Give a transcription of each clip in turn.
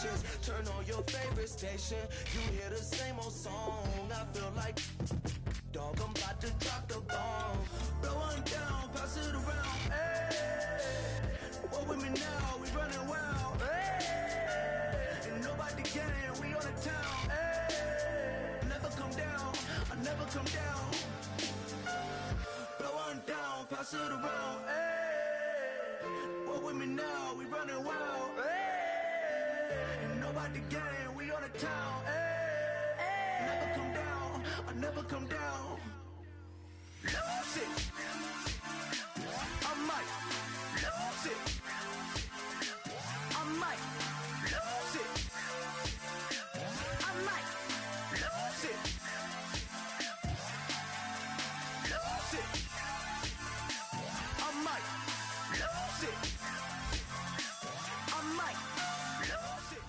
patience. Turn on your favorite station. You hear the same old song. I feel like, dog, I'm about to drop the bomb. Blow one down, pass it around. Hey, what with me now? We running wild. Hey, and nobody can. We on the town. Hey, never come down. I never come down. Blow one down, pass it around. Hey, what with me now? We running wild. Hey, and nobody can. We on the town. Hey, never come down. I never come down. Lose it. I might lose it. I might lose it. I might lose it. Lose it. I might lose it. I might lose it.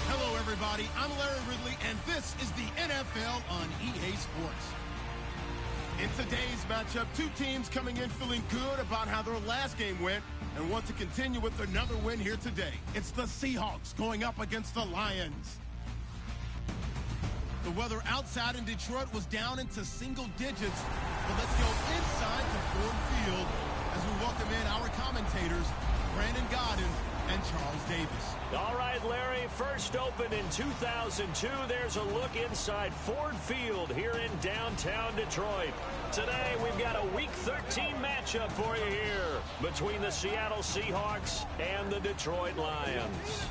Hello, everybody. I'm Larry Ridley, and this is the NFL on EA Sports. In today's matchup, two teams coming in feeling good about how their last game went and want to continue with another win here today. It's the Seahawks going up against the Lions. The weather outside in Detroit was down into single digits, but let's go inside to Ford Field as we welcome in our commentators, Brandon Godden and Charles Davis. All right, Larry, first opened in 2002. There's a look inside Ford Field here in downtown Detroit. Today, we've got a Week 13 matchup for you here between the Seattle Seahawks and the Detroit Lions.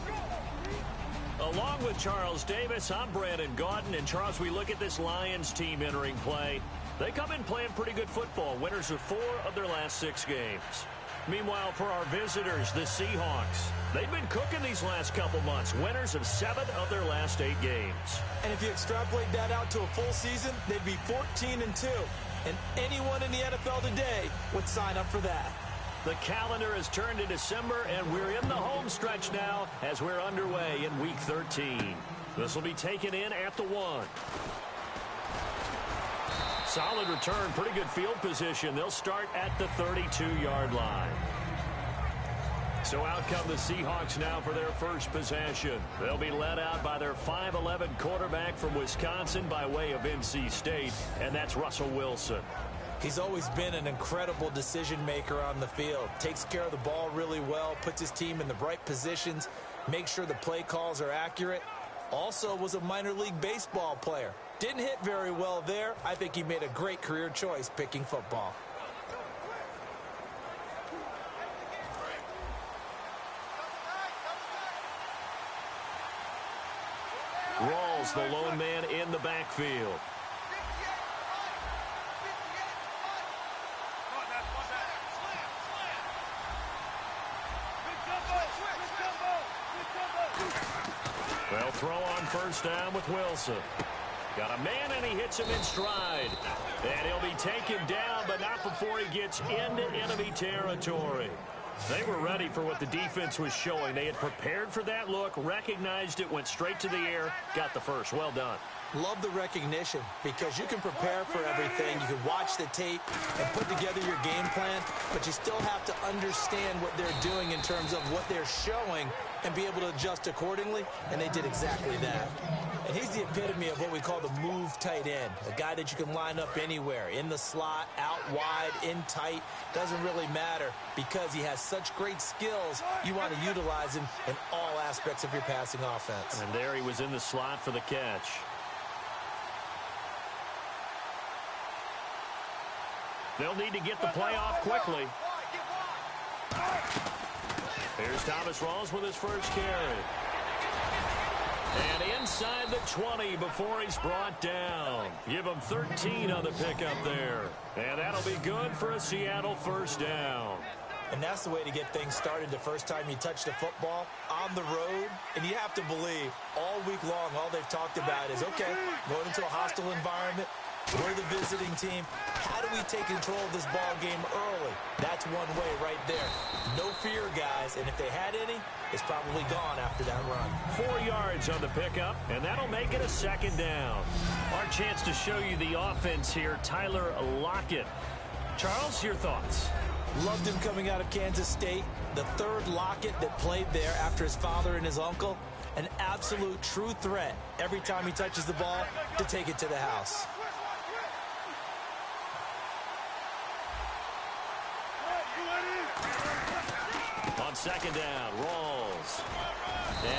Along with Charles Davis, I'm Brandon Gaudin. And, Charles, we look at this Lions team entering play. They come in playing pretty good football, winners of 4 of their last 6 games. Meanwhile, for our visitors, the Seahawks, they've been cooking these last couple months, winners of 7 of their last 8 games. And if you extrapolate that out to a full season, they'd be 14-2. And anyone in the NFL today would sign up for that. The calendar has turned to December, and we're in the home stretch now as we're underway in Week 13. This will be taken in at the 1. Solid return, pretty good field position. They'll start at the 32-yard line. So out come the Seahawks now for their first possession. They'll be led out by their 5'11 quarterback from Wisconsin by way of NC State, and that's Russell Wilson. He's always been an incredible decision maker on the field. Takes care of the ball really well, puts his team in the right positions, makes sure the play calls are accurate. Also was a minor league baseball player. Didn't hit very well there. I think he made a great career choice picking football. Rawls, the lone man in the backfield. They'll throw on first down with Wilson. Got a man, and he hits him in stride. And he'll be taken down, but not before he gets into enemy territory. They were ready for what the defense was showing. They had prepared for that look, recognized it, went straight to the air, got the first. Well done. Love the recognition because you can prepare for everything. You can watch the tape and put together your game plan, but you still have to understand what they're doing in terms of what they're showing and be able to adjust accordingly, and they did exactly that. And he's the epitome of what we call the move tight end, a guy that you can line up anywhere, in the slot, out wide, in tight, doesn't really matter because he has such great skills. You want to utilize him in all aspects of your passing offense. And there he was in the slot for the catch. They'll need to get the play off quickly. Here's Thomas Rawls with his first carry. And inside the 20 before he's brought down. Give him 13 on the pickup there. And that'll be good for a Seattle first down. And that's the way to get things started the first time you touch the football on the road. And you have to believe all week long, all they've talked about is, okay, going into a hostile environment, we're the visiting team. How do we take control of this ball game early? That's one way right there. No fear, guys. And if they had any, it's probably gone after that run. 4 yards on the pickup, and that'll make it a second down. Our chance to show you the offense here, Tyler Lockett. Charles, your thoughts? Loved him coming out of Kansas State. The third Lockett that played there after his father and his uncle. An absolute true threat every time he touches the ball to take it to the house. On second down, Rawls.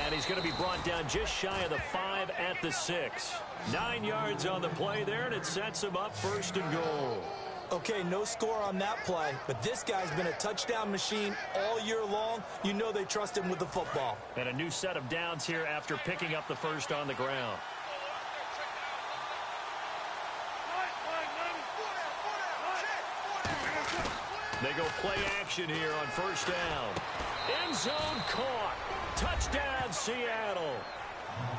And he's going to be brought down just shy of the 5 at the 6. 9 yards on the play there, and it sets him up first and goal. Okay, no score on that play, but this guy's been a touchdown machine all year long. You know they trust him with the football. And a new set of downs here after picking up the first on the ground. They go play action here on first down. End zone caught. Touchdown, Seattle.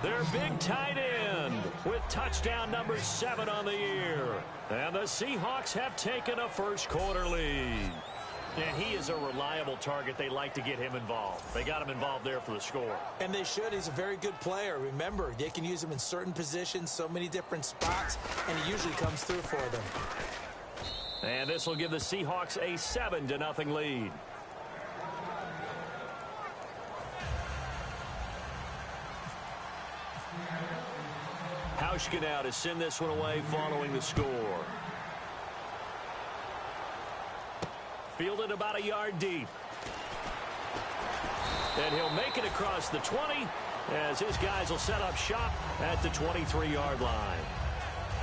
Their big tight end with touchdown number 7 on the year. And the Seahawks have taken a first quarter lead. And he is a reliable target. They like to get him involved. They got him involved there for the score. And they should. He's a very good player. Remember, they can use him in certain positions, so many different spots, and he usually comes through for them. And this will give the Seahawks a 7-0 lead. Hauschka now to send this one away following the score. Fielded about a yard deep. And he'll make it across the 20 as his guys will set up shop at the 23-yard line.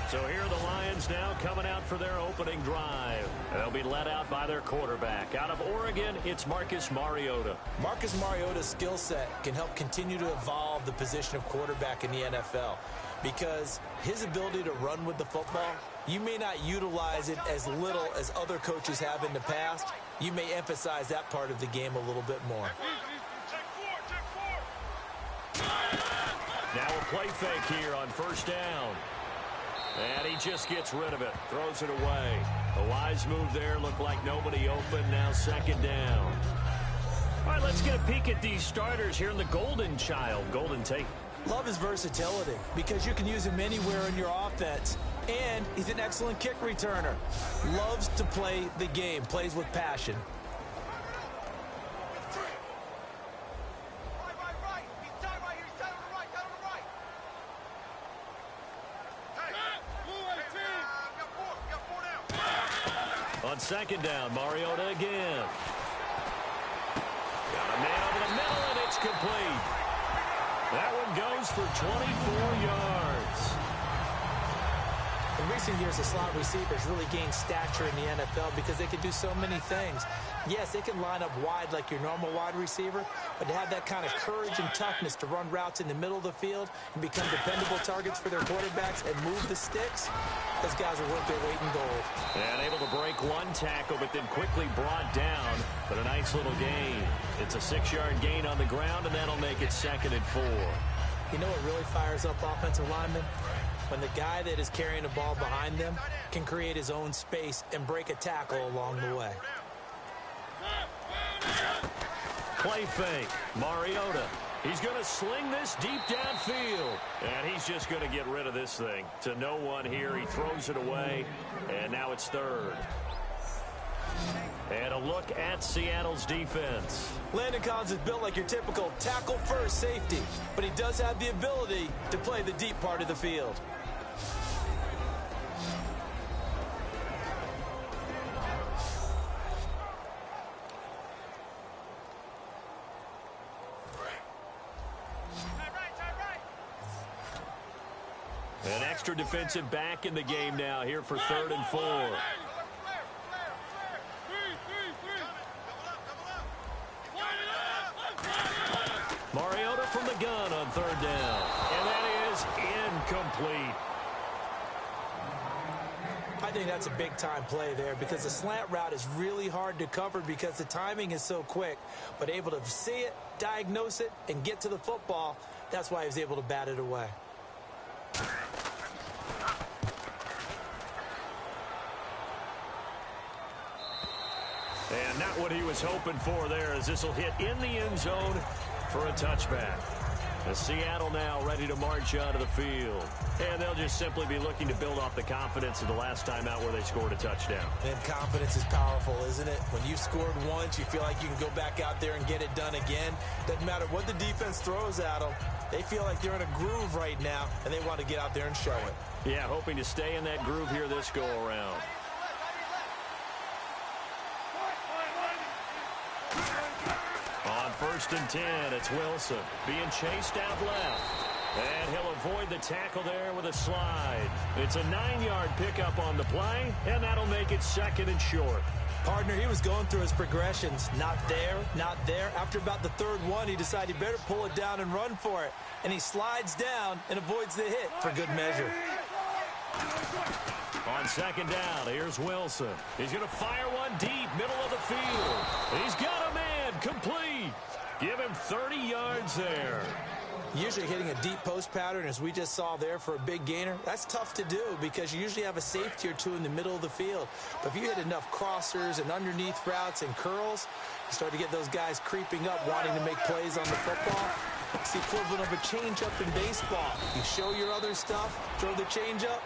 So here are the Lions now coming out for their opening drive. They'll be led out by their quarterback. Out of Oregon, it's Marcus Mariota. Marcus Mariota's skill set can help continue to evolve the position of quarterback in the NFL because his ability to run with the football, you may not utilize it as little as other coaches have in the past. You may emphasize that part of the game a little bit more. Now a play fake here on first down. And he just gets rid of it, throws it away. A wise move there, looked like nobody open, now second down. All right, let's get a peek at these starters here in the Golden Child, Golden Tate. Love his versatility because you can use him anywhere in your offense. And he's an excellent kick returner. Loves to play the game, plays with passion. On second down, Mariota again. Got a man over the middle, and it's complete. That one goes for 24 yards. In recent years, the slot receivers really gained stature in the NFL because they can do so many things. Yes, they can line up wide like your normal wide receiver, but to have that kind of courage and toughness to run routes in the middle of the field and become dependable targets for their quarterbacks and move the sticks, those guys are worth their weight in gold. And able to break one tackle, but then quickly brought down. But a nice little gain. It's a 6-yard gain on the ground, and that'll make it 2nd and 4. You know what really fires up offensive linemen? When the guy that is carrying the ball behind them can create his own space and break a tackle along the way. Play fake. Mariota. He's going to sling this deep downfield. And he's just going to get rid of this thing. To no one here. He throws it away. And now it's 3rd. And a look at Seattle's defense. Landon Collins is built like your typical tackle-first safety, but he does have the ability to play the deep part of the field. An extra defensive back in the game now here for 3rd and 4. Mariota from the gun on 3rd down. And that is incomplete. I think that's a big-time play there because the slant route is really hard to cover because the timing is so quick. But able to see it, diagnose it, and get to the football, that's why he was able to bat it away. And not what he was hoping for there as this will hit in the end zone for a touchback. And Seattle now ready to march out of the field. And they'll just simply be looking to build off the confidence of the last time out where they scored a touchdown. And confidence is powerful, isn't it? When you've scored once, you feel like you can go back out there and get it done again. Doesn't matter what the defense throws at them. They feel like they're in a groove right now, and they want to get out there and show it. Yeah, hoping to stay in that groove here this go-around. On 1st and 10, it's Wilson being chased out left. And he'll avoid the tackle there with a slide. It's a 9-yard pickup on the play, and that'll make it 2nd and short. Partner, he was going through his progressions. Not there, not there. After about the 3rd one, he decided he better pull it down and run for it. And he slides down and avoids the hit for good measure. On 2nd down, here's Wilson. He's going to fire one deep, middle of the field. He's got a man, complete. Give him 30 yards there. Usually hitting a deep post pattern, as we just saw there, for a big gainer, that's tough to do because you usually have a safety or two in the middle of the field. But if you hit enough crossers and underneath routes and curls, you start to get those guys creeping up, wanting to make plays on the football. It's the equivalent of a changeup in baseball. You show your other stuff, throw the changeup,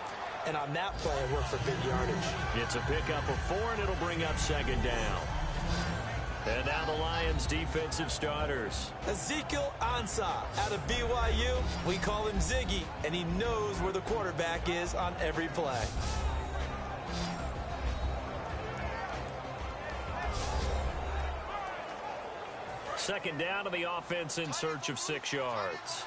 and on that play, it worked for big yardage. It's a pickup of 4, and it'll bring up 2nd down. And now the Lions' defensive starters. Ezekiel Ansah out of BYU. We call him Ziggy, and he knows where the quarterback is on every play. Second down to the offense in search of 6 yards.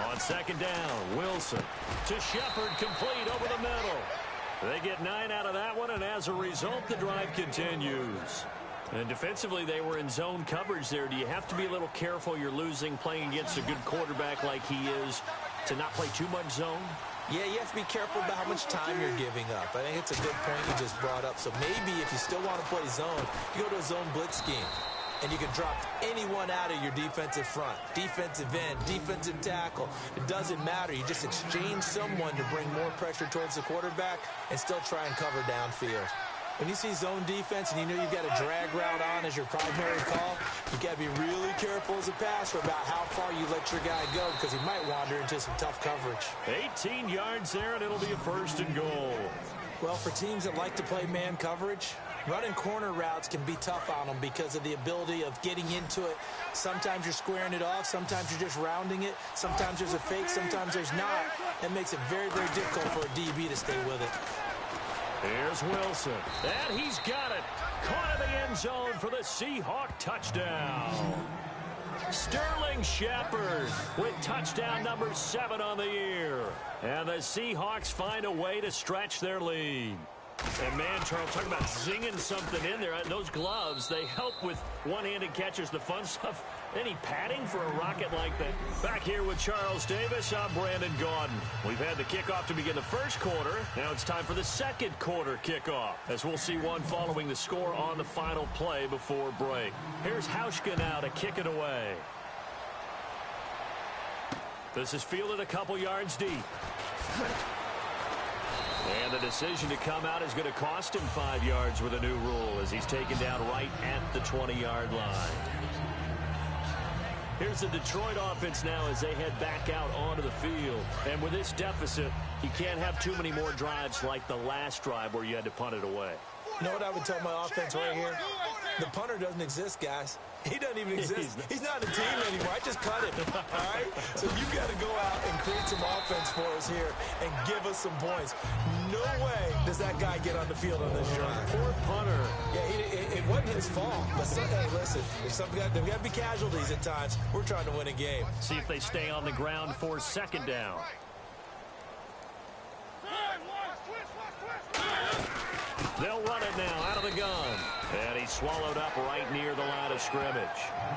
On 2nd down, Wilson to Shepard, complete over the middle. They get 9 out of that one, and as a result, the drive continues. And defensively, they were in zone coverage there. Do you have to be a little careful? You're losing playing against a good quarterback like he is to not play too much zone? Yeah, you have to be careful about how much time you're giving up. I think it's a good point you just brought up. So maybe if you still want to play zone, you go to a zone blitz scheme. And you can drop anyone out of your defensive front, defensive end, defensive tackle. It doesn't matter. You just exchange someone to bring more pressure towards the quarterback and still try and cover downfield. When you see zone defense and you know you've got a drag route on as your primary call, you got to be really careful as a passer about how far you let your guy go because he might wander into some tough coverage. 18 yards there, and it'll be a 1st and goal. Well, for teams that like to play man coverage, running corner routes can be tough on them because of the ability of getting into it. Sometimes you're squaring it off. Sometimes you're just rounding it. Sometimes there's a fake. Sometimes there's not. That makes it very, very difficult for a DB to stay with it. Here's Wilson, and he's got it. Caught in the end zone for the Seahawk touchdown. Sterling Shepard with touchdown number 7 on the year. And the Seahawks find a way to stretch their lead. And man, Charles, talk about zinging something in there. Those gloves, they help with one-handed catches, the fun stuff. Any padding for a rocket like that? Back here with Charles Davis, I'm Brandon Gaudin. We've had the kickoff to begin the 1st quarter. Now it's time for the 2nd quarter kickoff, as we'll see one following the score on the final play before break. Here's Hauschka now to kick it away. This is fielded a couple yards deep. And the decision to come out is going to cost him 5 yards with a new rule as he's taken down right at the 20-yard line. Here's the Detroit offense now as they head back out onto the field. And with this deficit, you can't have too many more drives like the last drive where you had to punt it away. You know what I would tell my offense right here? The punter doesn't exist, guys. He doesn't even exist. He's not a team anymore. I just cut him, all right? So you got to go out and create some offense for us here and give us some points. No way does that guy get on the field on this drive. Poor punter. Yeah, it wasn't his fault. But hey, listen, there's got to be casualties at times. We're trying to win a game. See if they stay on the ground for 2nd down. They'll run it now out of the gun. And he's swallowed up right near the line of scrimmage.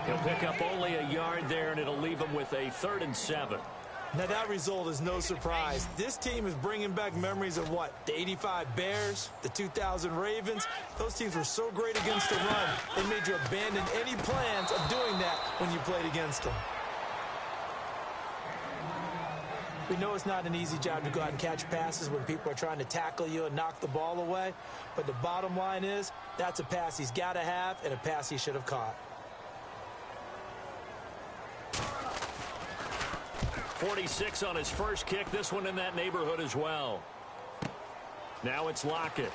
He'll pick up only a yard there, and it'll leave him with a 3rd and 7. Now, that result is no surprise. This team is bringing back memories of what? The 85 Bears, the 2000 Ravens. Those teams were so great against the run, they made you abandon any plans of doing that when you played against them. We know it's not an easy job to go out and catch passes when people are trying to tackle you and knock the ball away. But the bottom line is, that's a pass he's got to have and a pass he should have caught. 46 on his first kick. This one in that neighborhood as well. Now it's Lockett.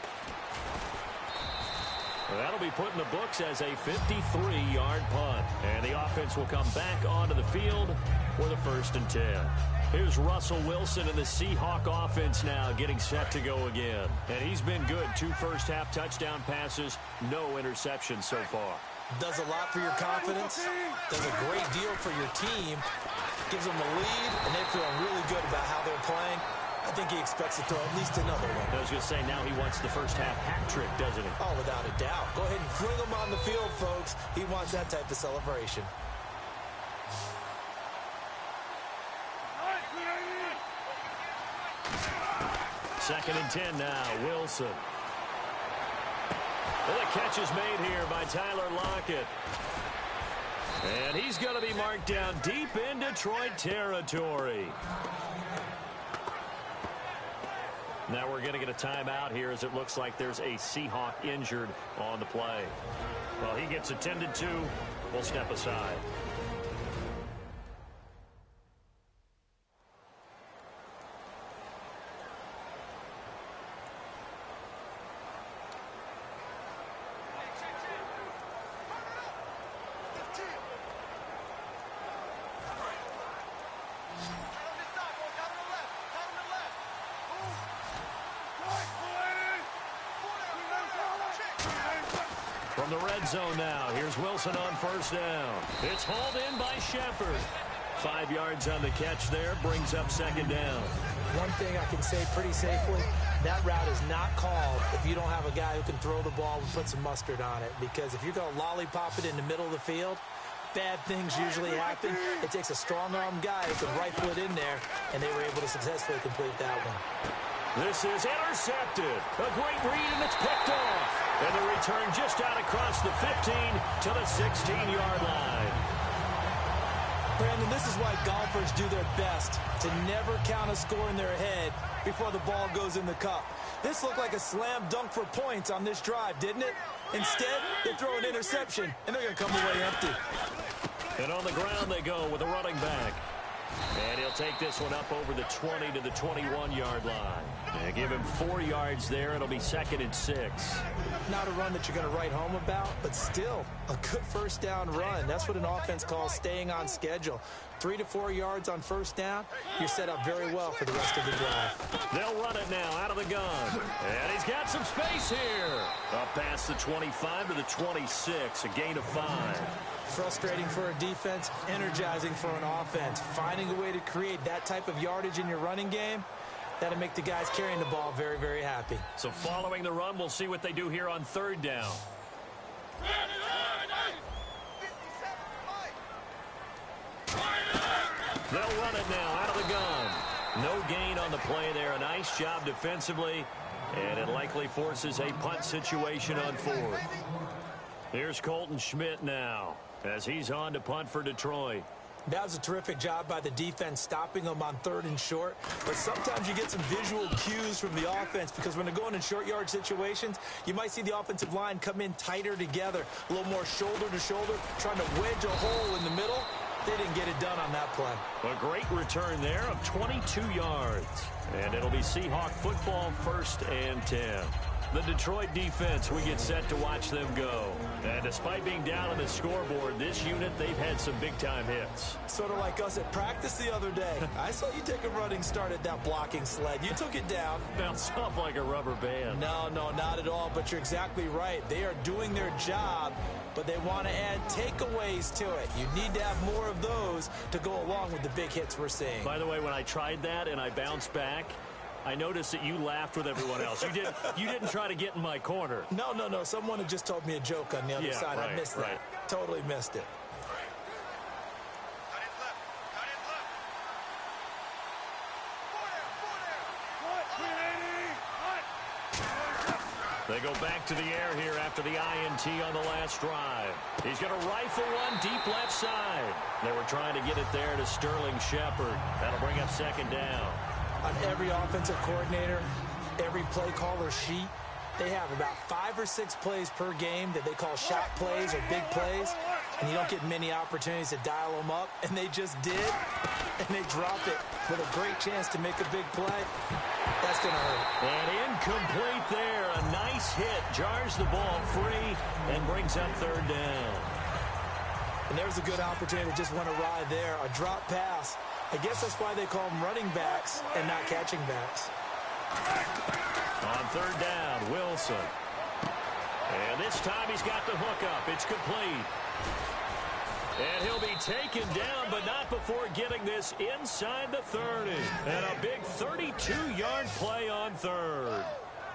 That'll be put in the books as a 53-yard punt. And the offense will come back onto the field for the 1st and 10. Here's Russell Wilson in the Seahawk offense now getting set to go again. And he's been good. 2 first-half touchdown passes, no interceptions so far. Does a lot for your confidence, does a great deal for your team, gives them a lead, and they feel really good about how they're playing. I think he expects to throw at least another one. I was going to say, now he wants the first-half hat trick, doesn't he? Oh, without a doubt. Go ahead and fling him on the field, folks. He wants that type of celebration. Second and 10 now, Wilson. Well, the catch is made here by Tyler Lockett. And he's going to be marked down deep in Detroit territory. Now we're going to get a timeout here as it looks like there's a Seahawk injured on the play. Well, he gets attended to. We'll step aside. From the red zone now, here's Wilson on first down. It's hauled in by Shepard. 5 yards on the catch there, brings up second down. One thing I can say pretty safely, that route is not called if you don't have a guy who can throw the ball and put some mustard on it. Because if you're going to lollipop it in the middle of the field, bad things usually happen. It takes a strong-arm guy who can rifle it in there, and they were able to successfully complete that one. This is intercepted. A great read, and it's picked off. And the return just out across the 15 to the 16-yard line. Brandon, this is why golfers do their best to never count a score in their head before the ball goes in the cup. This looked like a slam dunk for points on this drive, didn't it? Instead, they throw an interception, and they're going to come away empty. And on the ground they go with a running back. And he'll take this one up over the 20 to the 21-yard line. And give him 4 yards there. It'll be 2nd and 6. Not a run that you're going to write home about, but still a good first down run. That's what an offense calls staying on schedule. 3 to 4 yards on first down, you're set up very well for the rest of the drive. They'll run it now out of the gun. And he's got some space here. Up past the 25 to the 26, a gain of 5. Frustrating for a defense, energizing for an offense. Finding a way to create that type of yardage in your running game, that'll make the guys carrying the ball very, very happy. So following the run, we'll see what they do here on 3rd down. They'll run it now out of the gun. No gain on the play there. A nice job defensively, and it likely forces a punt situation on 4th. Here's Colton Schmidt now as he's on to punt for Detroit. That was a terrific job by the defense stopping them on 3rd and short. But sometimes you get some visual cues from the offense because when they're going in short yard situations, you might see the offensive line come in tighter together, a little more shoulder to shoulder, trying to wedge a hole in the middle. They didn't get it done on that play. A great return there of 22 yards. And it'll be Seahawk football 1st and 10. The Detroit defense, we get set to watch them go. And despite being down on the scoreboard, this unit, they've had some big-time hits. Sort of like us at practice the other day. I saw you take a running start at that blocking sled. You took it down. Bounced off like a rubber band. No, not at all, but you're exactly right. They are doing their job, but they want to add takeaways to it. You need to have more of those to go along with the big hits we're seeing. By the way, when I tried that and I bounced back, I noticed that you laughed with everyone else. You didn't try to get in my corner. No. Someone had just told me a joke on the other side. Right, I missed that. Right. Totally missed it. They go back to the air here after the INT on the last drive. He's going to rifle one deep left side. They were trying to get it there to Sterling Shepard. That'll bring up second down. On every offensive coordinator, every play caller sheet, they have about 5 or 6 plays per game that they call shot plays or big plays, and you don't get many opportunities to dial them up, and they just did, and they dropped it with a great chance to make a big play. That's going to hurt. And incomplete there. A nice hit. Jars the ball free and brings up third down. And there's a good opportunity to just went awry there. A drop pass. I guess that's why they call them running backs and not catching backs. On third down, Wilson. And this time he's got the hook up. It's complete. And he'll be taken down, but not before getting this inside the 30. And a big 32-yard play on third.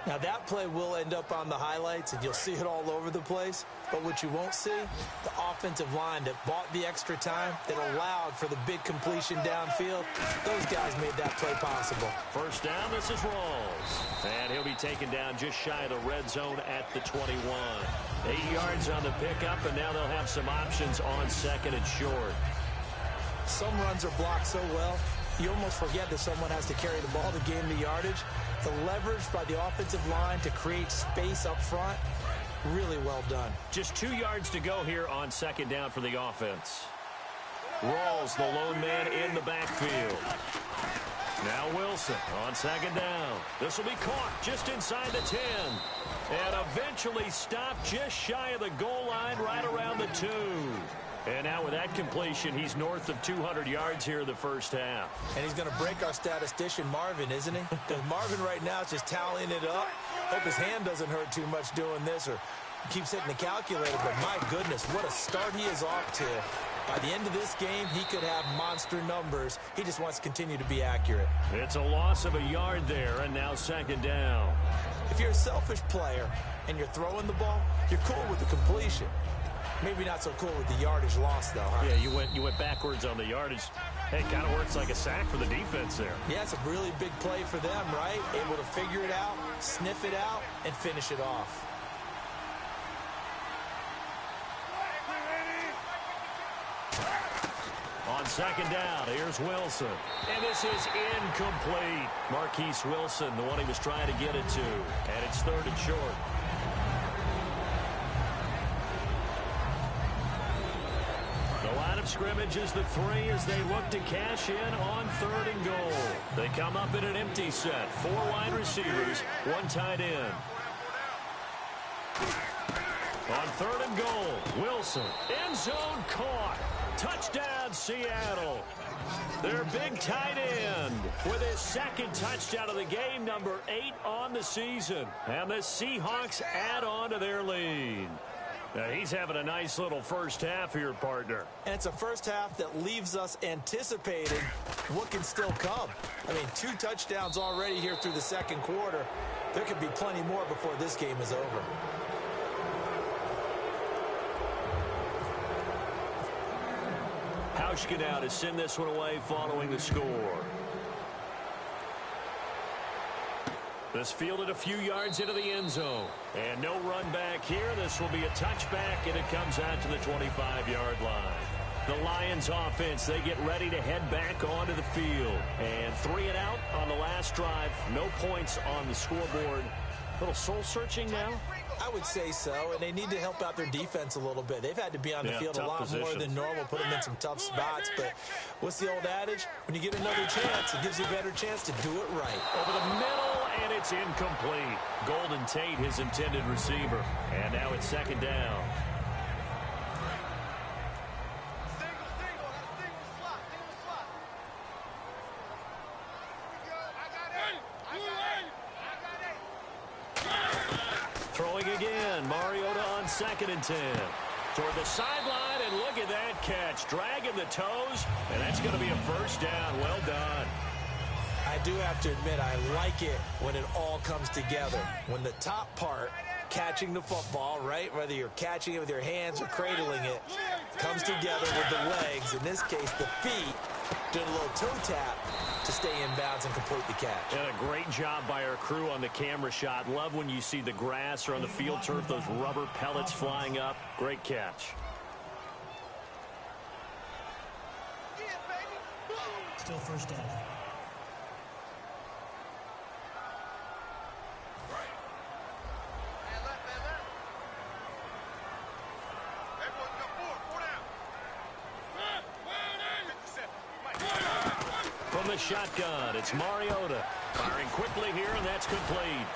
Now, that play will end up on the highlights, and you'll see it all over the place. But what you won't see, the offensive line that bought the extra time, that allowed for the big completion downfield, those guys made that play possible. First down, this is Rawls. And he'll be taken down just shy of the red zone at the 21. 8 yards on the pickup, and now they'll have some options on second and short. Some runs are blocked so well, you almost forget that someone has to carry the ball to gain the yardage. The leverage by the offensive line to create space up front, really well done. Just 2 yards to go here on second down for the offense. Rawls, the lone man in the backfield. Now Wilson on second down. This will be caught just inside the 10. And eventually stopped just shy of the goal line right around the 2. And now with that completion, he's north of 200 yards here in the first half. And he's going to break our statistician, Marvin, isn't he? Because Marvin right now is just tallying it up. Hope his hand doesn't hurt too much doing this or keeps hitting the calculator. But my goodness, what a start he is off to. By the end of this game, he could have monster numbers. He just wants to continue to be accurate. It's a loss of a yard there, and now second down. If you're a selfish player and you're throwing the ball, you're cool with the completion. Maybe not so cool with the yardage loss, though, huh? Yeah, you went backwards on the yardage. Hey, it kind of works like a sack for the defense there. Yeah, it's a really big play for them, right? Able to figure it out, sniff it out, and finish it off. On second down, here's Wilson. And this is incomplete. Marquise Wilson, the one he was trying to get it to. And it's third and short. The line of scrimmage is the 3 as they look to cash in on third and goal. They come up in an empty set. 4 wide receivers, 1 tight end. On third and goal, Wilson. End zone caught. Touchdown, Seattle. Their big tight end with his second touchdown of the game, number 8 on the season. And the Seahawks add on to their lead. Now, he's having a nice little first half here, partner. And it's a first half that leaves us anticipating what can still come. I mean, 2 touchdowns already here through the second quarter. There could be plenty more before this game is over. Hauschka now to send this one away following the score. This fielded a few yards into the end zone. And no run back here. This will be a touchback, and it comes out to the 25-yard line. The Lions offense, they get ready to head back onto the field. And 3 and out on the last drive. No points on the scoreboard. A little soul-searching now? I would say so, and they need to help out their defense a little bit. They've had to be on the field a lot more than normal, put them in some tough spots. But what's the old adage? When you get another chance, it gives you a better chance to do it right. Over the middle, and it's incomplete. Golden Tate, his intended receiver. And now it's second down. Throwing again, Mariota on second and 10. Toward the sideline, and look at that catch. Dragging the toes, and that's going to be a first down. Well done. I do have to admit, I like it when it all comes together. When the top part, catching the football, right, whether you're catching it with your hands or cradling it, comes together with the legs, in this case the feet, doing a little toe tap to stay inbounds and complete the catch. And a great job by our crew on the camera shot. Love when you see the grass or on the field turf, those rubber pellets flying up. Great catch. Still first down. From the shotgun, it's Mariota. Firing quickly here, and that's complete.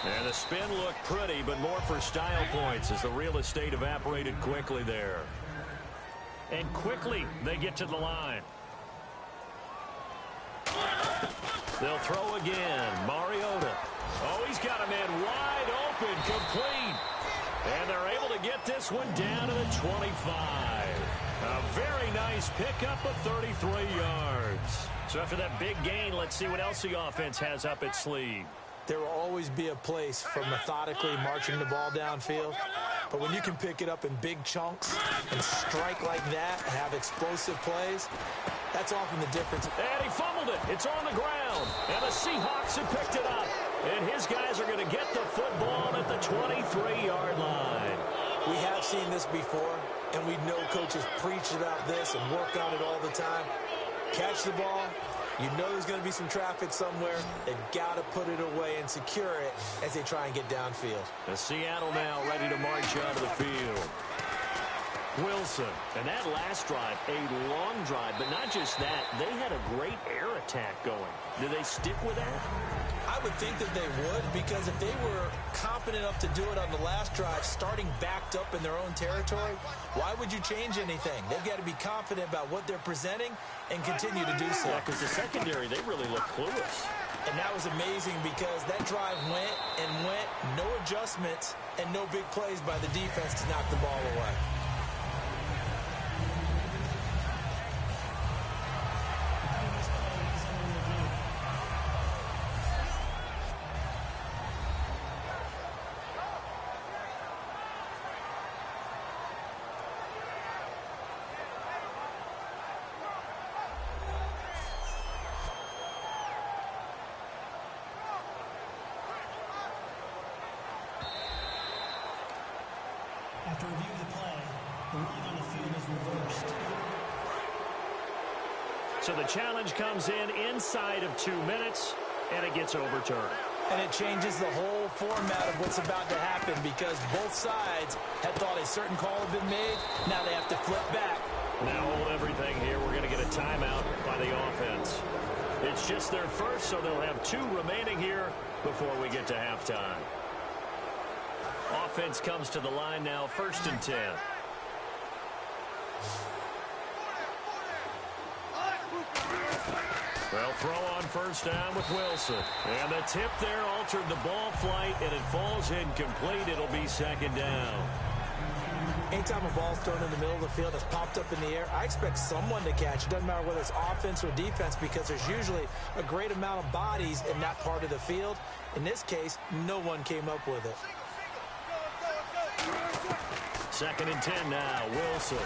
And the spin looked pretty, but more for style points as the real estate evaporated quickly there. And quickly, they get to the line. They'll throw again. Mariota. Oh, he's got a man wide open, complete. And they're able to get this one down to the 25. A very nice pickup of 33 yards. So after that big gain, let's see what else the offense has up its sleeve. There will always be a place for methodically marching the ball downfield. But when you can pick it up in big chunks and strike like that and have explosive plays, that's often the difference. And he fumbled it. It's on the ground. And the Seahawks have picked it up. And his guys are going to get the football at the 23-yard line. We have seen this before, and we know coaches preach about this and work on it all the time. Catch the ball. You know there's going to be some traffic somewhere. They've got to put it away and secure it as they try and get downfield. And Seattle now ready to march out of the field. Wilson. And that last drive, a long drive, but not just that. They had a great air attack going. Do they stick with that? I would think that they would, because if they were competent enough to do it on the last drive, starting backed up in their own territory, why would you change anything? They've got to be confident about what they're presenting and continue to do so. Yeah, because the secondary, they really look clueless. And that was amazing because that drive went and went, no adjustments, and no big plays by the defense to knock the ball away. After review of the play, the ruling on the field is reversed. So the challenge comes in inside of 2 minutes, and it gets overturned. And it changes the whole format of what's about to happen because both sides had thought a certain call had been made. Now they have to flip back. Now hold everything here. We're going to get a timeout by the offense. It's just their first, so they'll have 2 remaining here before we get to halftime. Offense comes to the line now, 1st and 10. They'll throw on 1st down with Wilson. And the tip there altered the ball flight, and it falls incomplete. It'll be 2nd down. Anytime a ball's thrown in the middle of the field that's popped up in the air, I expect someone to catch. It doesn't matter whether it's offense or defense because there's usually a great amount of bodies in that part of the field. In this case, no one came up with it. 2nd and 10 now, Wilson.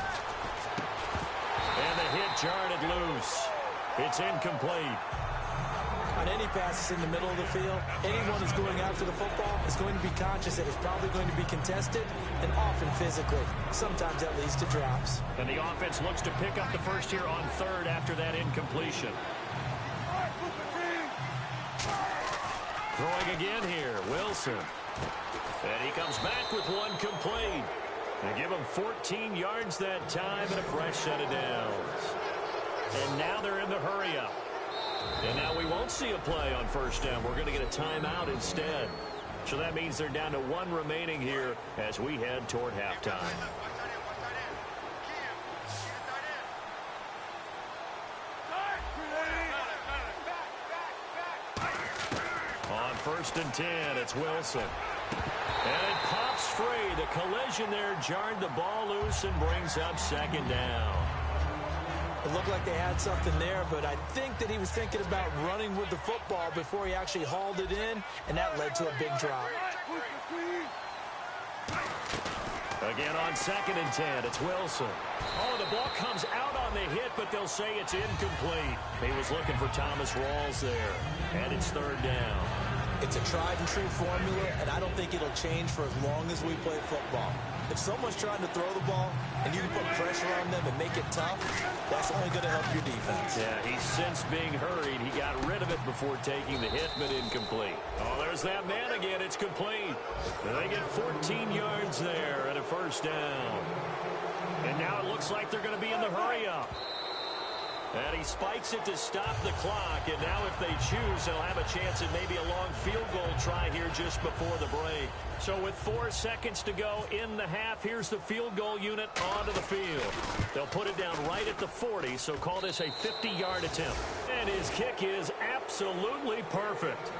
And the hit jarred it loose. It's incomplete. On any passes in the middle of the field, anyone who's going after the football is going to be conscious that it's probably going to be contested and often physically. Sometimes that leads to drops. And the offense looks to pick up the first here on 3rd after that incompletion. Throwing again here, Wilson. And he comes back with one complete. They give him 14 yards that time and a fresh set of downs. And now they're in the hurry-up. And now we won't see a play on 1st down. We're going to get a timeout instead. So that means they're down to 1 remaining here as we head toward halftime. On 1st and 10, it's Wilson. And it pops free. The collision there jarred the ball loose and brings up 2nd down. It looked like they had something there, but I think that he was thinking about running with the football before he actually hauled it in, and that led to a big drop. Again on 2nd and 10, it's Wilson. Oh, the ball comes out on the hit, but they'll say it's incomplete. He was looking for Thomas Rawls there, and it's 3rd down. It's a tried-and-true formula, and I don't think it'll change for as long as we play football. If someone's trying to throw the ball and you can put pressure on them and make it tough, that's only going to help your defense. Yeah, he's since being hurried. He got rid of it before taking the hit, but incomplete. Oh, there's that man again. It's complete. They get 14 yards there and a 1st down. And now it looks like they're going to be in the hurry-up. And he spikes it to stop the clock. And now if they choose, they'll have a chance at maybe a long field goal try here just before the break. So with 4 seconds to go in the half, here's the field goal unit onto the field. They'll put it down right at the 40, so call this a 50-yard attempt. And his kick is absolutely perfect.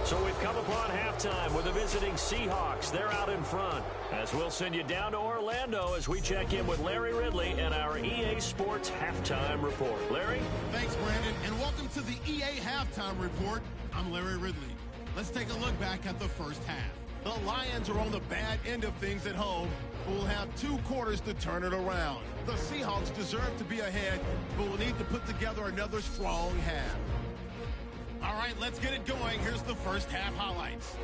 So we've come upon halftime with the visiting Seahawks. They're out in front. As we'll send you down to Orlando as we check in with Larry Ridley and our EA Sports Halftime Report. Larry? Thanks, Brandon, and welcome to the EA Halftime Report. I'm Larry Ridley. Let's take a look back at the first half. The Lions are on the bad end of things at home, but will have 2 quarters to turn it around. The Seahawks deserve to be ahead, but will need to put together another strong half. All right, let's get it going. Here's the first half highlights.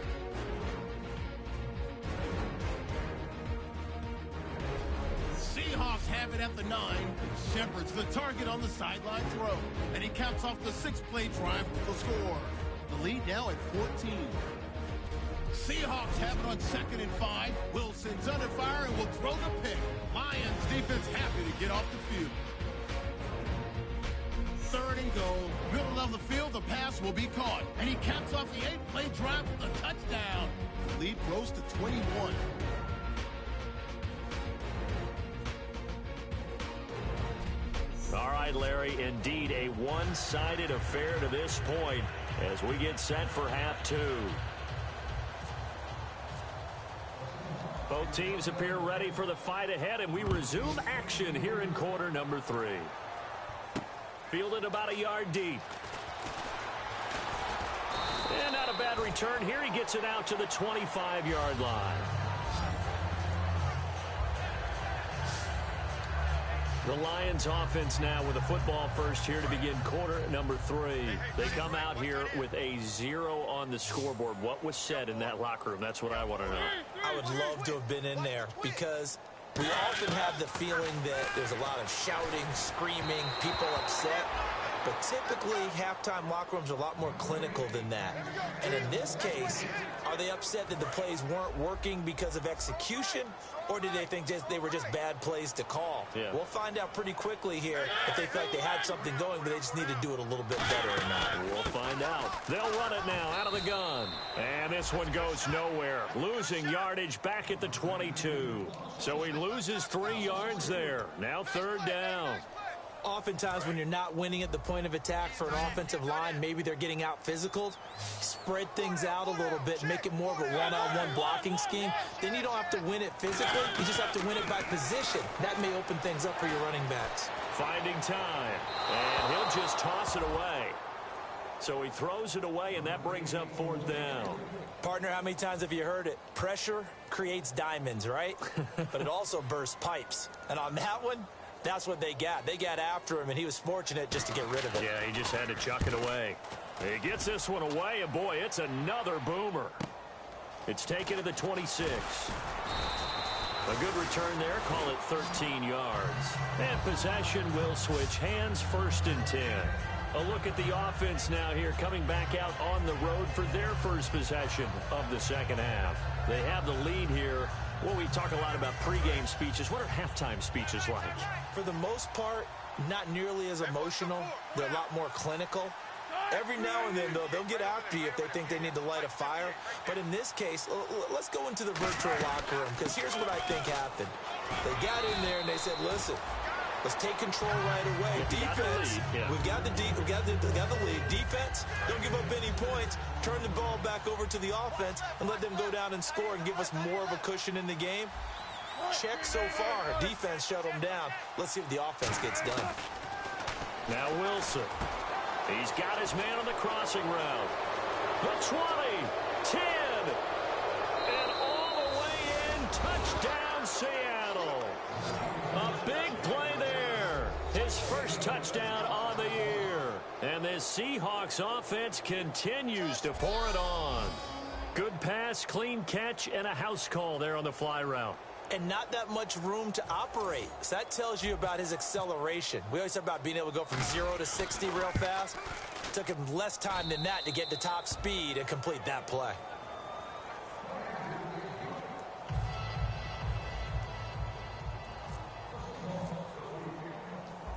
Seahawks have it at the 9. Shepard's the target on the sideline throw, and he caps off the 6-play drive with the score. The lead now at 14. Seahawks have it on 2nd and 5. Wilson's under fire and will throw the pick. Lions defense happy to get off the field. 3rd and goal. Middle of the field, the pass will be caught. And he caps off the 8-play drive with a touchdown. The lead grows to 21. All right, Larry, indeed a one-sided affair to this point as we get set for half 2. Both teams appear ready for the fight ahead, and we resume action here in quarter number 3. Fielded about a yard deep. And not a bad return here. He gets it out to the 25-yard line. The Lions offense now with a football first here to begin quarter number 3. They come out here with a 0 on the scoreboard. What was said in that locker room? That's what I want to know. I would love to have been in there because we often have the feeling that there's a lot of shouting, screaming, people upset. But typically, halftime locker rooms are a lot more clinical than that. And in this case, are they upset that the plays weren't working because of execution? Or did they think they were just bad plays to call? Yeah. We'll find out pretty quickly here if they feel like they had something going, but they just need to do it a little bit better or not. We'll find out. They'll run it now out of the gun. And this one goes nowhere. Losing yardage back at the 22. So he loses 3 yards there. Now 3rd down. Oftentimes when you're not winning at the point of attack for an offensive line, maybe they're getting out physical, spread things out a little bit, make it more of a one-on-one blocking scheme. Then you don't have to win it physically. You just have to win it by position. That may open things up for your running backs. Finding time. And he'll just toss it away. So he throws it away, and that brings up 4th down. Partner, how many times have you heard it? Pressure creates diamonds, right? But it also bursts pipes. And on that one, that's what they got. They got after him, and he was fortunate just to get rid of it. Yeah, he just had to chuck it away. He gets this one away, and boy, it's another boomer. It's taken to the 26. A good return there. Call it 13 yards. And possession will switch hands. 1st and 10. A look at the offense now here, coming back out on the road for their first possession of the second half. They have the lead here. Well, we talk a lot about pregame speeches. What are halftime speeches like? For the most part, not nearly as emotional. They're a lot more clinical. Every now and then, though, they'll get after you if they think they need to light a fire. But in this case, let's go into the virtual locker room, because here's what I think happened. They got in there and they said, listen, let's take control right away. Defense, we've got the lead. Defense, don't give up any points. Turn the ball back over to the offense and let them go down and score and give us more of a cushion in the game. Check so far. Defense shut them down. Let's see if the offense gets done. Now Wilson. He's got his man on the crossing route. The 20, 10, and all the way in. Touchdown, touchdown, Seattle. A big play there. His first touchdown on the year. And this Seahawks offense continues to pour it on. Good pass, clean catch, and a house call there on the fly route. And not that much room to operate. So that tells you about his acceleration. We always talk about being able to go from 0 to 60 real fast. It took him less time than that to get to top speed and complete that play.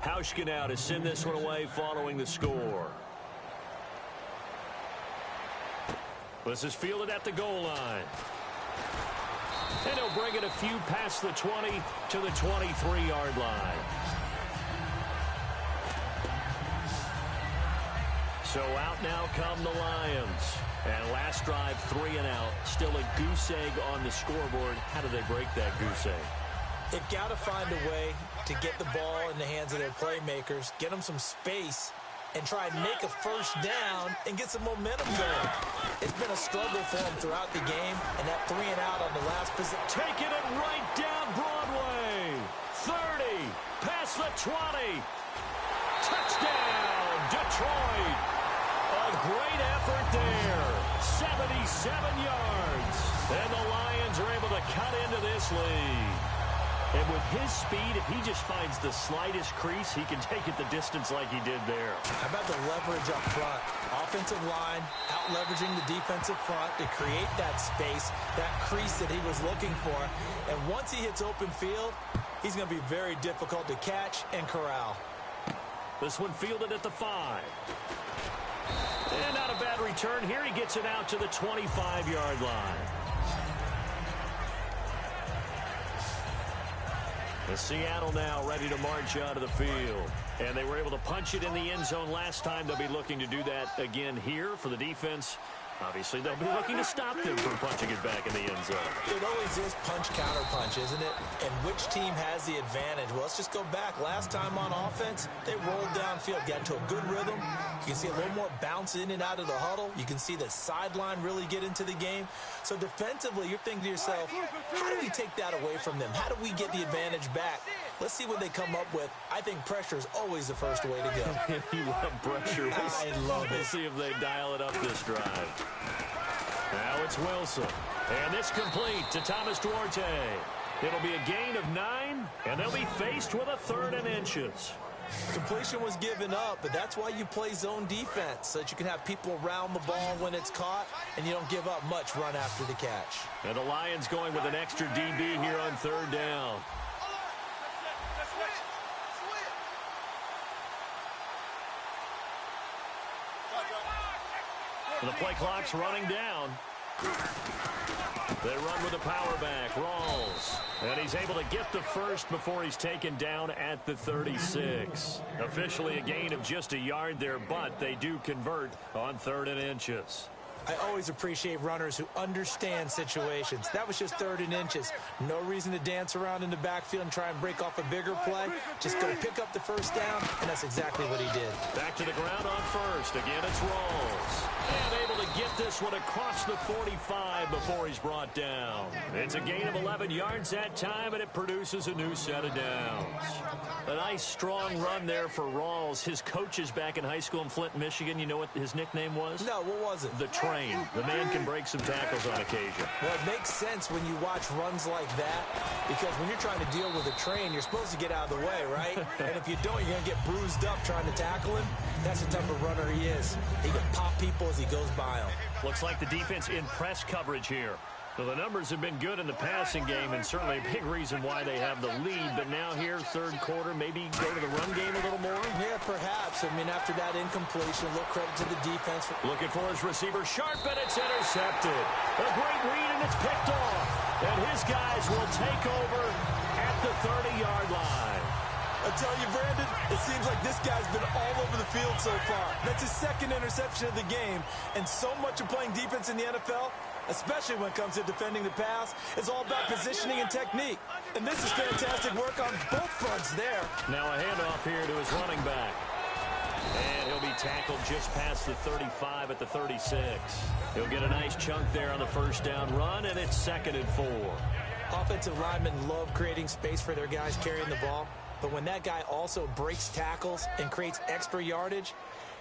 Hauschka now to send this one away following the score. This is fielded at the goal line. And he'll bring it a few past the 20 to the 23-yard line. So out now come the Lions. And last drive, 3 and out. Still a goose egg on the scoreboard. How do they break that goose egg? They've got to find a way to get the ball in the hands of their playmakers, get them some space, and try and make a first down and get some momentum going. It's been a struggle for them throughout the game, and that 3 and out on the last position. Taking it right down Broadway. 30, past the 20. Touchdown, Detroit. A great effort there. 77 yards. And the Lions are able to cut into this lead. And with his speed, if he just finds the slightest crease, he can take it the distance like he did there. How about the leverage up front? Offensive line out-leveraging the defensive front to create that space, that crease that he was looking for. And once he hits open field, he's going to be very difficult to catch and corral. This one fielded at the 5. And not a bad return here. He gets it out to the 25-yard line. The Seattle now ready to march out of the field. And they were able to punch it in the end zone last time. They'll be looking to do that again here for the defense. Obviously, they'll be looking to stop them from punching it back in the end zone. It always is punch-counter-punch, isn't it? And which team has the advantage? Well, let's just go back. Last time on offense, they rolled downfield, got into a good rhythm. You can see a little more bounce in and out of the huddle. You can see the sideline really get into the game. So defensively, you're thinking to yourself, how do we take that away from them? How do we get the advantage back? Let's see what they come up with. I think pressure is always the first way to go. You love pressure. I love it. We'll see if they dial it up this drive. Now it's Wilson. And this complete to Thomas Duarte. It'll be a gain of 9, and they'll be faced with a 3rd and inches. Completion was given up, but that's why you play zone defense, so that you can have people around the ball when it's caught, and you don't give up much run after the catch. And the Lions going with an extra DB here on 3rd down. The play clock's running down. They run with the power back, Rawls. And he's able to get the first before he's taken down at the 36. Officially a gain of just a yard there, but they do convert on 3rd and inches. I always appreciate runners who understand situations. That was just 3rd and inches. No reason to dance around in the backfield and try and break off a bigger play. Just go pick up the first down, and that's exactly what he did. Back to the ground on first. Again, it's Rawls. And able to get this one across the 45 before he's brought down. It's a gain of 11 yards that time, and it produces a new set of downs. A nice, strong run there for Rawls. His coaches back in high school in Flint, Michigan, you know what his nickname was? No, what was it? The Train. The man can break some tackles on occasion. Well, it makes sense when you watch runs like that, because when you're trying to deal with a train, you're supposed to get out of the way, right? And if you don't, you're going to get bruised up trying to tackle him. That's the type of runner he is. He can pop people as he goes by them. Looks like the defense in press coverage here. Well, the numbers have been good in the passing game, and certainly a big reason why they have the lead. But now here, 3rd quarter, maybe go to the run game a little more? Yeah, perhaps. I mean, after that incompletion, a little credit to the defense. Looking for his receiver, sharp, and it's intercepted. A great read, and it's picked off. And his guys will take over at the 30-yard line. I tell you, Brandon, it seems like this guy's been all over the field so far. That's his 2nd interception of the game. And so much of playing defense in the NFL, especially when it comes to defending the pass, is all about positioning and technique. And this is fantastic work on both fronts there. Now a handoff here to his running back. And he'll be tackled just past the 35 at the 36. He'll get a nice chunk there on the first down run, and it's 2nd and 4. Offensive linemen love creating space for their guys carrying the ball, but when that guy also breaks tackles and creates extra yardage,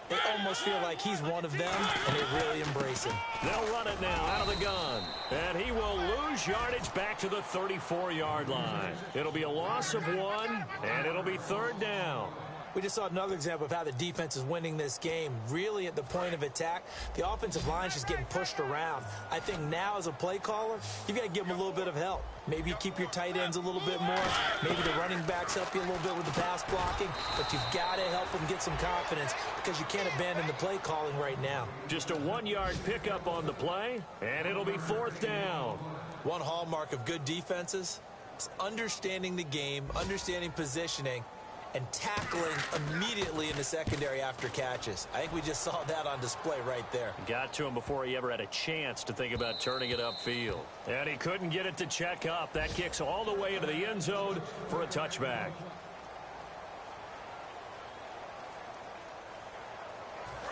they almost feel like he's one of them, and they really embrace him. They'll run it now out of the gun, and he will lose yardage back to the 34-yard line. It'll be a loss of 1, and it'll be 3rd down. We just saw another example of how the defense is winning this game. Really at the point of attack, the offensive line is just getting pushed around. I think now as a play caller, you've got to give them a little bit of help. Maybe you keep your tight ends a little bit more. Maybe the running backs help you a little bit with the pass blocking. But you've got to help them get some confidence because you can't abandon the play calling right now. Just a 1-yard pickup on the play, and it'll be 4th down. One hallmark of good defenses is understanding the game, understanding positioning, and tackling immediately in the secondary after catches. I think we just saw that on display right there. Got to him before he ever had a chance to think about turning it upfield. And he couldn't get it to check up. That kicks all the way into the end zone for a touchback.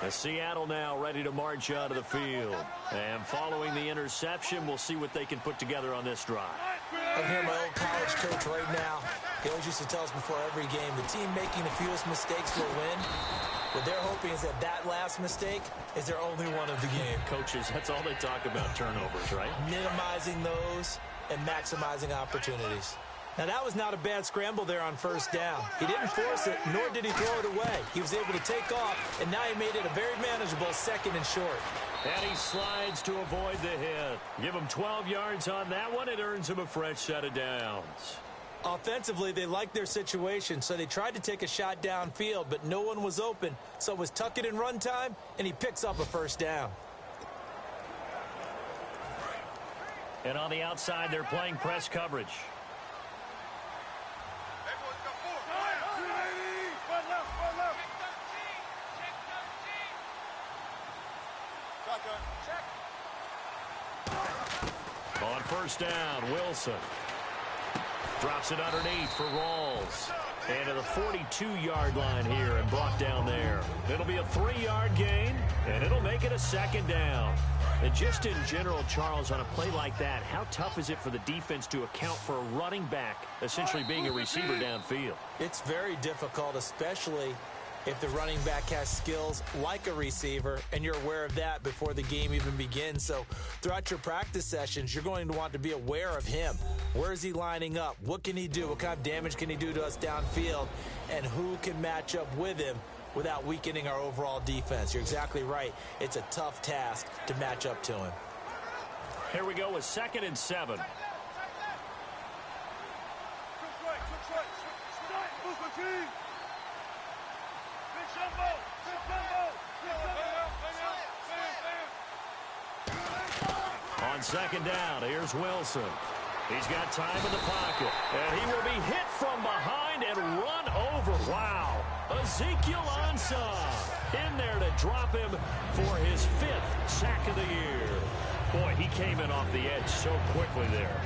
As Seattle now ready to march out of the field. And following the interception, we'll see what they can put together on this drive. I hear my old college coach right now. He always used to tell us before every game, the team making the fewest mistakes will win. What they're hoping is that that last mistake is their only one of the game. Coaches, that's all they talk about, turnovers, right? Minimizing those and maximizing opportunities. Now, that was not a bad scramble there on 1st down. He didn't force it, nor did he throw it away. He was able to take off, and now he made it a very manageable 2nd and short. And he slides to avoid the hit. Give him 12 yards on that one. It earns him a fresh set of downs. Offensively, they liked their situation, so they tried to take a shot downfield, but no one was open. So it was tuck it in run time, and he picks up a 1st down. And on the outside, they're playing press coverage. On 1st down, Wilson drops it underneath for Rawls. And to the 42-yard line here and brought down there. It'll be a 3-yard gain, and it'll make it a 2nd down. And just in general, Charles, on a play like that, how tough is it for the defense to account for a running back essentially being a receiver downfield? It's very difficult, especially if the running back has skills like a receiver, and you're aware of that before the game even begins. So throughout your practice sessions, you're going to want to be aware of him. Where is he lining up? What can he do? What kind of damage can he do to us downfield? And who can match up with him without weakening our overall defense? You're exactly right. It's a tough task to match up to him. Here we go with 2nd and 7. On 2nd down, here's Wilson. He's got time in the pocket, and he will be hit from behind and run over. Wow. Ezekiel Ansah in there to drop him for his 5th sack of the year. Boy, he came in off the edge so quickly there.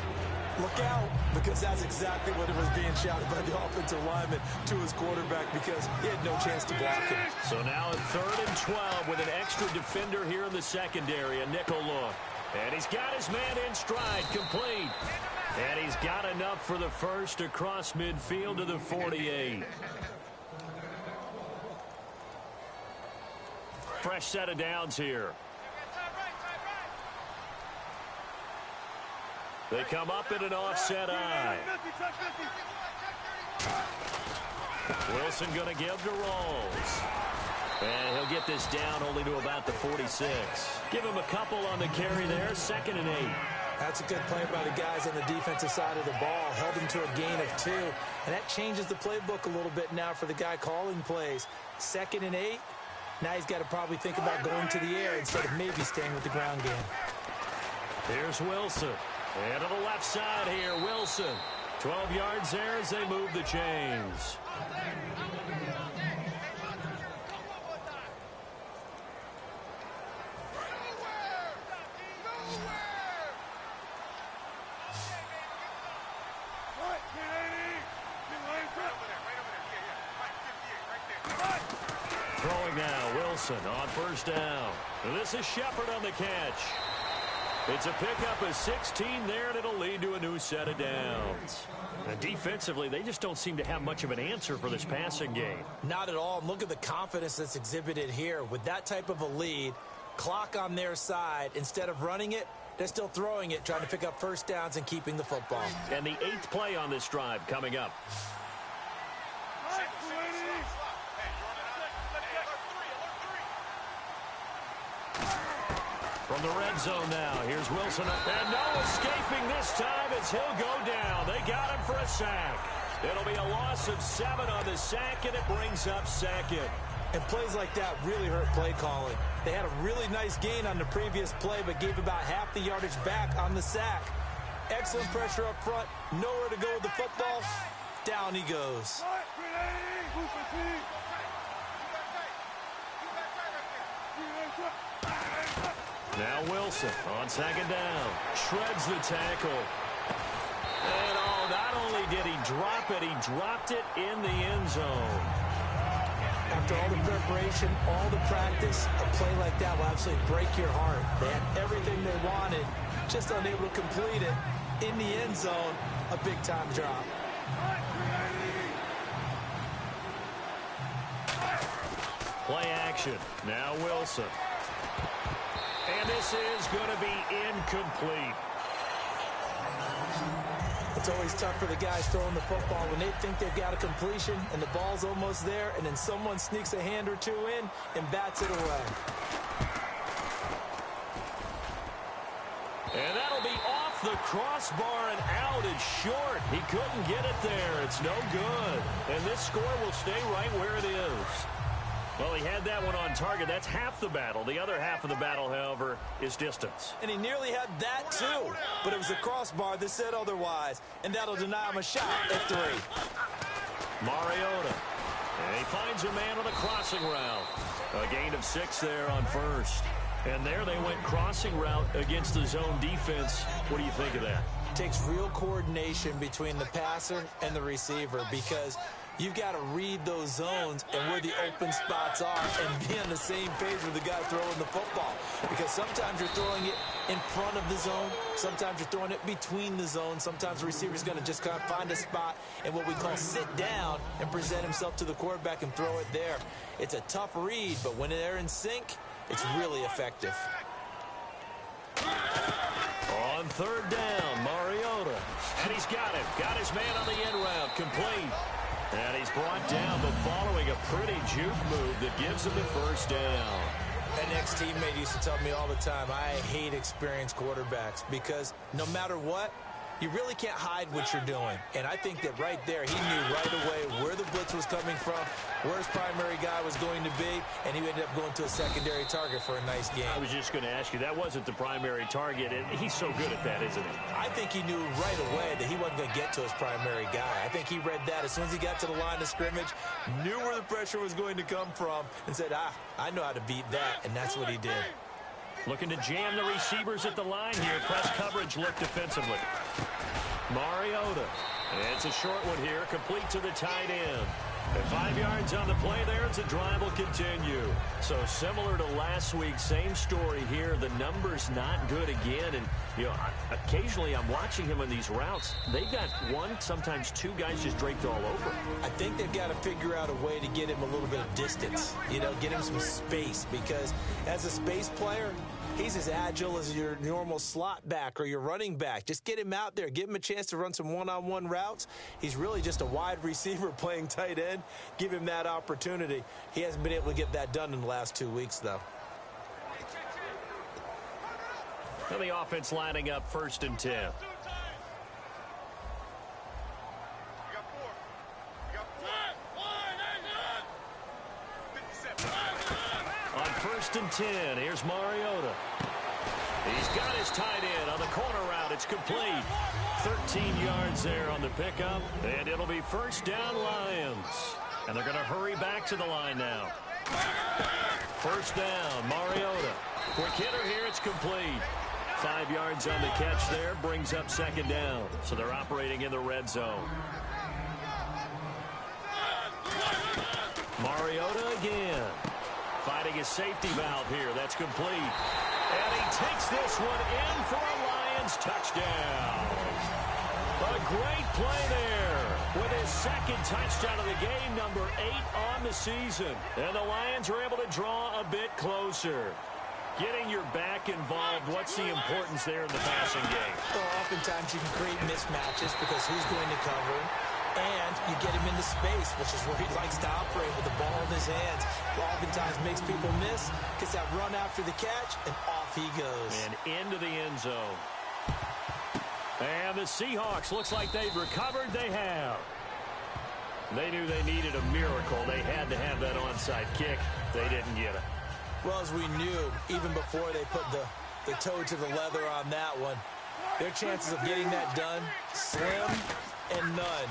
Look out, because that's exactly what it was being shouted by the offensive lineman to his quarterback because he had no chance to block him. So now at 3rd and 12 with an extra defender here in the secondary, a nickel look. And he's got his man in stride, complete. And he's got enough for the first across midfield to the 48. Fresh set of downs here. They come up in an offset eye. Wilson going to give to Rawls. And he'll get this down only to about the 46. Give him a couple on the carry there, 2nd and 8. That's a good play by the guys on the defensive side of the ball. Held him to a gain of 2. And that changes the playbook a little bit now for the guy calling plays. 2nd and 8. Now he's got to probably think about going to the air instead of maybe staying with the ground game. Here's Wilson. And to the left side here, Wilson. 12 yards there as they move the chains. Throwing now, Wilson on 1st down. This is Shepard on the catch. It's a pickup of 16 there, and it'll lead to a new set of downs. And defensively, they just don't seem to have much of an answer for this passing game. Not at all. Look at the confidence that's exhibited here. With that type of a lead, clock on their side, instead of running it, they're still throwing it, trying to pick up first downs and keeping the football. And the 8th play on this drive coming up. From the red zone now, here's Wilson. And no escaping this time as he'll go down. They got him for a sack. It'll be a loss of 7 on the sack, and it brings up second. And plays like that really hurt play calling. They had a really nice gain on the previous play, but gave about half the yardage back on the sack. Excellent pressure up front. Nowhere to go with the football. Down he goes. Now Wilson on second down. Shreds the tackle. And not only did he drop it, he dropped it in the end zone. After all the preparation, all the practice, a play like that will absolutely break your heart. They had everything they wanted, just unable to complete it. In the end zone, a big-time drop. Play action. Now Wilson. And this is going to be incomplete. It's always tough for the guys throwing the football when they think they've got a completion and the ball's almost there, and then someone sneaks a hand or two in and bats it away. And that'll be off the crossbar and out. It's short. He couldn't get it there. It's no good. And this score will stay right where it is. Well, he had that one on target. That's half the battle. The other half of the battle, however, is distance. And he nearly had that, too. But it was a crossbar that said otherwise. And that'll deny him a shot at 3. Mariota. And he finds a man on the crossing route. A gain of 6 there on first. And there they went crossing route against the zone defense. What do you think of that? It takes real coordination between the passer and the receiver, because you've got to read those zones and where the open spots are and be on the same page with the guy throwing the football. Because sometimes you're throwing it in front of the zone. Sometimes you're throwing it between the zones. Sometimes the receiver's going to just kind of find a spot and what we call sit down and present himself to the quarterback and throw it there. It's a tough read, but when they're in sync, it's really effective. On third down, Mariota. And he's got it. Got his man on the end route. Complete. And he's brought down, but following a pretty juke move that gives him the first down. An ex-teammate used to tell me all the time, I hate experienced quarterbacks, because no matter what, you really can't hide what you're doing. And I think that right there, he knew right away where the blitz was coming from, where his primary guy was going to be, and he ended up going to a secondary target for a nice game. I was just going to ask you, that wasn't the primary target, and he's so good at that, isn't he? I think he knew right away that he wasn't going to get to his primary guy. I think he read that as soon as he got to the line of scrimmage, knew where the pressure was going to come from, and said, I know how to beat that, and that's what he did. Looking to jam the receivers at the line here. Press coverage look defensively. Mariota. It's a short one here, complete to the tight end. And 5 yards on the play there as the drive will continue. So similar to last week, same story here. The numbers not good again. And, occasionally I'm watching him on these routes. They've got one, sometimes 2 guys just draped all over. I think they've got to figure out a way to get him a little bit of distance. Get him some space, because as a space player, he's as agile as your normal slot back or your running back. Just get him out there. Give him a chance to run some one-on-one routes. He's really just a wide receiver playing tight end. Give him that opportunity. He hasn't been able to get that done in the last 2 weeks, though. And the offense lining up 1st and 10. On 1st and 10, here's Mariota. He's got his tight end on the corner route. It's complete. 13 yards there on the pickup, and it'll be 1st down Lions. And they're going to hurry back to the line now. 1st down, Mariota. Quick hitter here, it's complete. 5 yards on the catch there, brings up 2nd down. So they're operating in the red zone. Mariota again. Fighting his safety valve here. That's complete. And he takes this one in for a Lions touchdown. A great play there with his second touchdown of the game, number 8 on the season. And the Lions are able to draw a bit closer. Getting your back involved, what's the importance there in the passing game? Well, oftentimes you can create mismatches because who's going to cover him, and you get him into space, which is where he likes to operate with the ball in his hands. Oftentimes makes people miss, gets that run after the catch, and off he goes. And into the end zone. And the Seahawks, looks like they've recovered. They have. They knew they needed a miracle. They had to have that onside kick. They didn't get it. Well, as we knew, even before they put the toe to the leather on that one, their chances of getting that done, slim and none.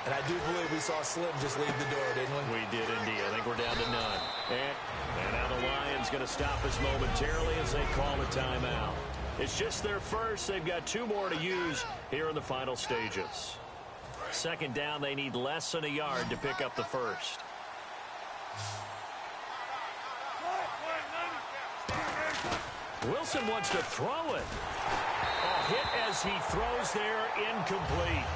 And I do believe we saw Slim just leave the door, didn't we? We did indeed. I think we're down to none. And now the Lions going to stop us momentarily as they call a timeout. It's just their first. They've got 2 more to use here in the final stages. Second down, they need less than a yard to pick up the first. Wilson wants to throw it. A hit as he throws there, incomplete.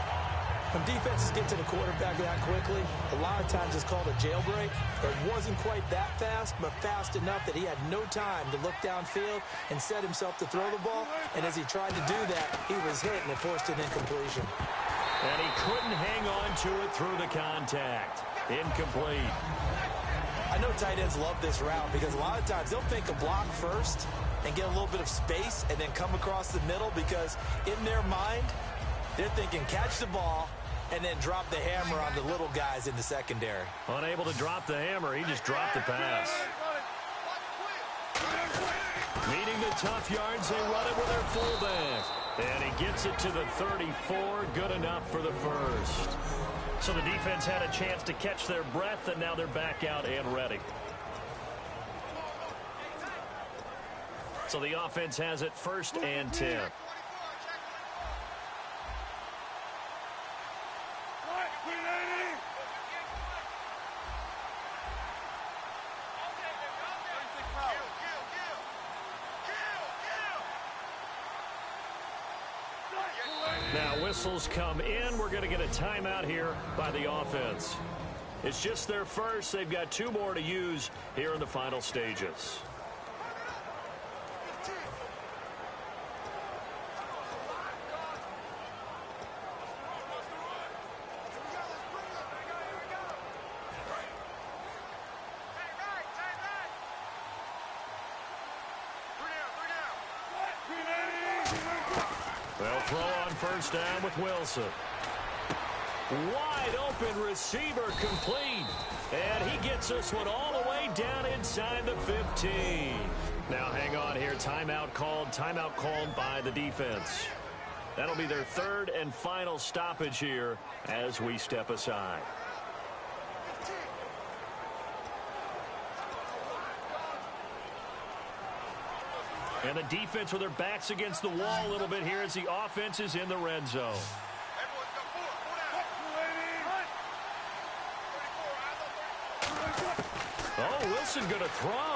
When defenses get to the quarterback that quickly, a lot of times it's called a jailbreak. It wasn't quite that fast, but fast enough that he had no time to look downfield and set himself to throw the ball. And as he tried to do that, he was hit and it forced an incompletion. And he couldn't hang on to it through the contact. Incomplete. I know tight ends love this route because a lot of times they'll fake a block first and get a little bit of space and then come across the middle because in their mind, they're thinking catch the ball and then drop the hammer on the little guys in the secondary. Unable to drop the hammer, he just dropped the pass. Meeting the tough yards, they run it with their fullback. And he gets it to the 34, good enough for the first. So the defense had a chance to catch their breath, and now they're back out and ready. So the offense has it 1st and 10. Now whistles come in. We're going to get a timeout here by the offense. It's just their first. They've got 2 more to use here in the final stages. They'll throw on 1st down with Wilson. Wide open receiver complete. And he gets this one all the way down inside the 15. Now hang on here. Timeout called by the defense. That'll be their 3rd and final stoppage here as we step aside. And the defense with their backs against the wall a little bit here as the offense is in the red zone. Oh, Wilson going to throw.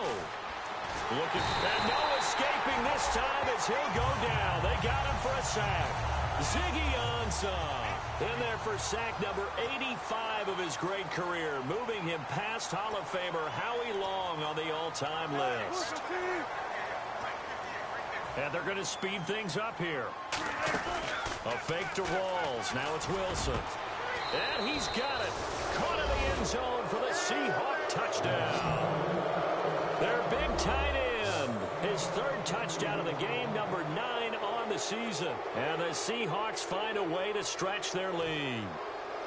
Looking, and no escaping this time as he'll go down. They got him for a sack. Ziggy Ansah in there for sack number 85 of his great career, moving him past Hall of Famer Howie Long on the all-time list. And they're going to speed things up here. A fake to Rawls. Now it's Wilson. And he's got it. Caught in the end zone for the Seahawk touchdown. Their big tight end. His 3rd touchdown of the game, number 9 on the season. And the Seahawks find a way to stretch their lead.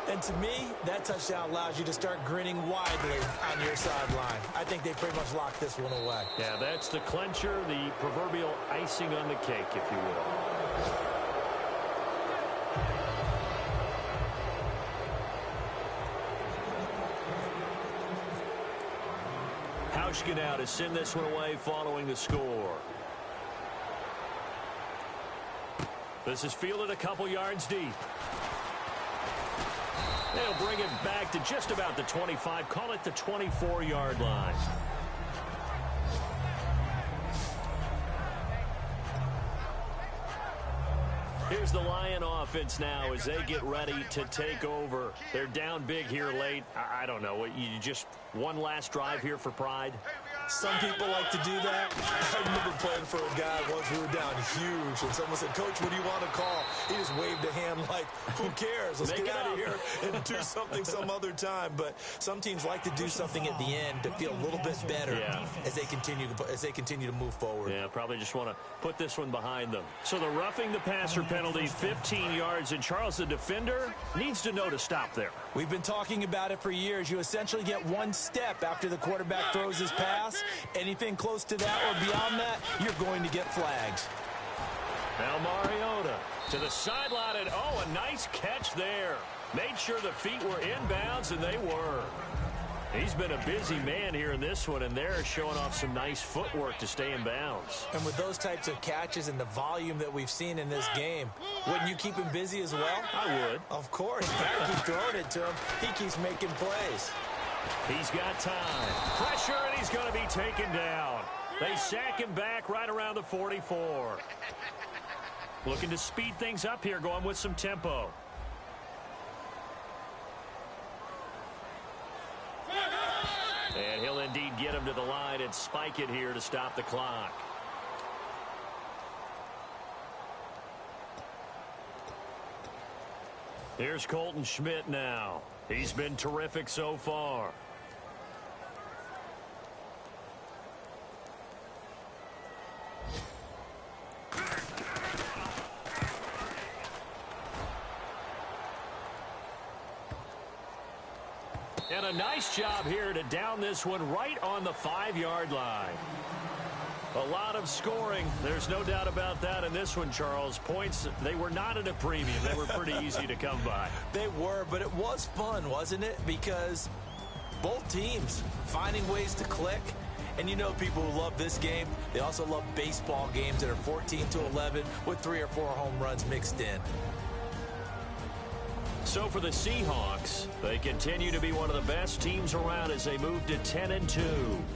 And to me, that touchdown allows you to start grinning widely on your sideline. I think they pretty much locked this one away. Yeah, that's the clincher, the proverbial icing on the cake, if you will. Hauschka now to send this one away following the score. This is fielded a couple yards deep. They'll bring it back to just about the 25, call it the 24-yard line. Here's the Lion offense now as they get ready to take over. They're down big here late. I don't know. You just one last drive here for pride? Some people like to do that. I remember playing for a guy once. We were down huge, and someone said, "Coach, what do you want to call?" He just waved a hand like, "Who cares? Let's get out of here and do something some other time." But some teams like to do something at the end to feel a little bit better as they continue to move forward. Yeah, probably just want to put this one behind them. So the roughing the passer penalty, 15 yards, and Charles, the defender, needs to know to stop there. We've been talking about it for years. You essentially get one step after the quarterback throws his pass. Anything close to that or beyond that, you're going to get flags. Now Mariota to the sideline, and a nice catch there. Made sure the feet were inbounds, and they were. He's been a busy man here in this one, and they're showing off some nice footwork to stay in bounds. And with those types of catches and the volume that we've seen in this game, wouldn't you keep him busy as well? I would. Of course. You got to keep throwing it to him. He keeps making plays. He's got time. Pressure, and he's going to be taken down. They sack him back right around the 44. Looking to speed things up here, going with some tempo. And he'll indeed get him to the line and spike it here to stop the clock. Here's Colton Schmidt now. He's been terrific so far. And a nice job here to down this one right on the 5-yard line. A lot of scoring. There's no doubt about that in this one, Charles. Points, they were not at a premium. They were pretty easy to come by. They were, but it was fun, wasn't it? Because both teams finding ways to click. And you know people who love this game, they also love baseball games that are 14-11 with 3 or 4 home runs mixed in. So for the Seahawks, they continue to be one of the best teams around as they move to 10-2.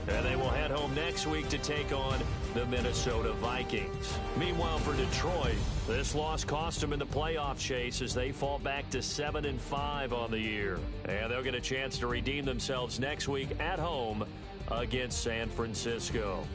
And they will head home next week to take on the Minnesota Vikings. Meanwhile, for Detroit, this loss cost them in the playoff chase as they fall back to 7-5 on the year. And they'll get a chance to redeem themselves next week at home against San Francisco.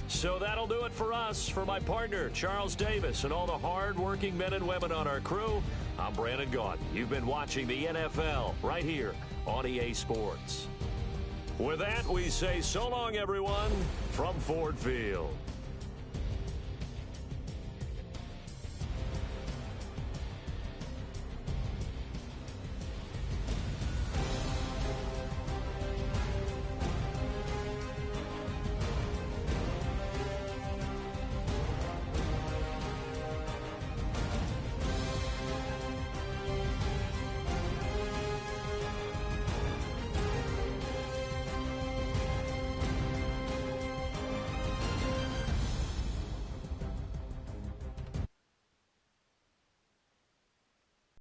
So that'll do it for us. For my partner, Charles Davis, and all the hard-working men and women on our crew, I'm Brandon Gaudin. You've been watching the NFL right here on EA Sports. With that, we say so long, everyone, from Ford Field.